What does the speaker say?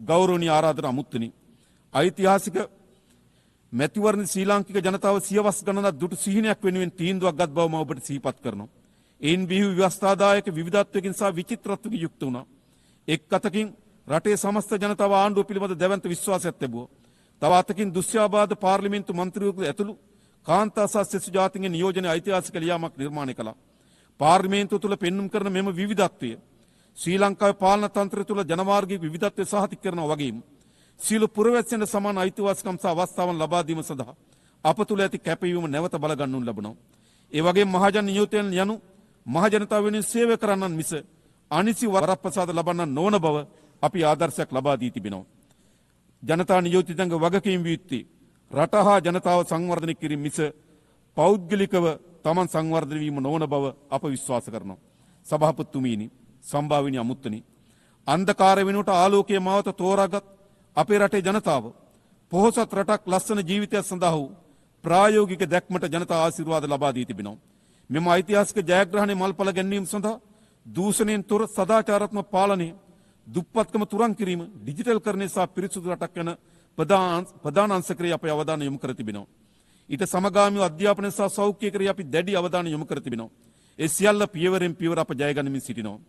ගෞරවනීය ආරාධනා අමුත්තනි. ඓතිහාසික මැතිවරණ ශ්‍රී ලාංකික ජනතාව සියවස් ගණනක් දුටු සිහිනයක් වෙනුවෙන් තීන්දුවක් ගත් බව මම ඔබට සිහිපත් කරනවා. එයින් බිහි ව්‍යවස්ථාදායක විවිධත්වයකින් සහ විචිත්‍රත්වයකින් යුක්ත වුණා. එක් අතකින් රටේ සමස්ත ජනතාව ආණ්ඩුව පිළිබඳ දැවැන්ත විශ්වාසයක් තිබුවා. තව අතකින් දුස්්‍යාබාධ පාර්ලිමේන්තු මන්ත්‍රීවරු ඇතුළු කාන්තා සහ සෙසු ජාතීන්ගේ නියෝජන ඓතිහාසික ලියාමක් නිර්මාණය කළා. පාර්ලිමේන්තුව තුළ පෙන්눔 කරන මෙම විවිධත්වය ශ්‍රී ලංකාවේ පාලන තන්ත්‍රය තුළ ජනමාර්ගික විවිධත්වය සහතික කරනවා වගේම සියලු පුරවැසියන්ට සමාන අයිතිවාසිකම් සහ අවස්ථාවන් ලබා දීම සඳහා අප තුළ ඇති කැපවීම නැවත බලගන්නු ලබනවා. ඒ වගේම මහජන නියෝජනයන් යනු මහජනතාව වෙනුවෙන් සේවය කරන්නන් මිස අනිසි වරප්‍රසාද ලබන්නන් නොවන බව අපි ආදර්ශයක් ලබා දී තිබෙනවා. ජනතා නියෝජිතයන්ගේ වගකීම් විය යුත්තේ රට හා ජනතාව සංවර්ධනය කිරීම මිස පෞද්ගලිකව තමන් සංවර්ධනය වීම නොවන බව අප විශ්වාස කරනවා. සභාපතිතුමීනි, සම්භාවිනී අමුත්තනි, අන්ධකාර වෙනුවට ආලෝකයේ මාවත තෝරාගත් අපේ රටේ ජනතාව පොහොසත් රටක් ලස්සන ජීවිතයක් සඳහා වූ ප්‍රායෝගික දැක්මට ජනතා ආශිර්වාද ලබා දී තිබෙනවා. මෙම ඓතිහාසික ජයග්‍රහණය මල්පල ගැන්වීම සඳහා දූෂණයෙන් තොර සදාචාරාත්මක පාලනය, දුප්පත්කම තුරන් කිරීම, ඩිජිටල් කරණය සහ පිරිසුදු රටක් යන ප්‍රධාන අංශකරේ අපේ අවධානය යොමු කර තිබෙනවා. ඊට සමගාමීව අධ්‍යාපනය සහ සෞඛ්‍ය කරේ අපි දැඩි අවධානය යොමු කර තිබෙනවා. ඒ සියල්ල පියවරෙන් පියවර අප ජය ගනිමින් සිටිනවා.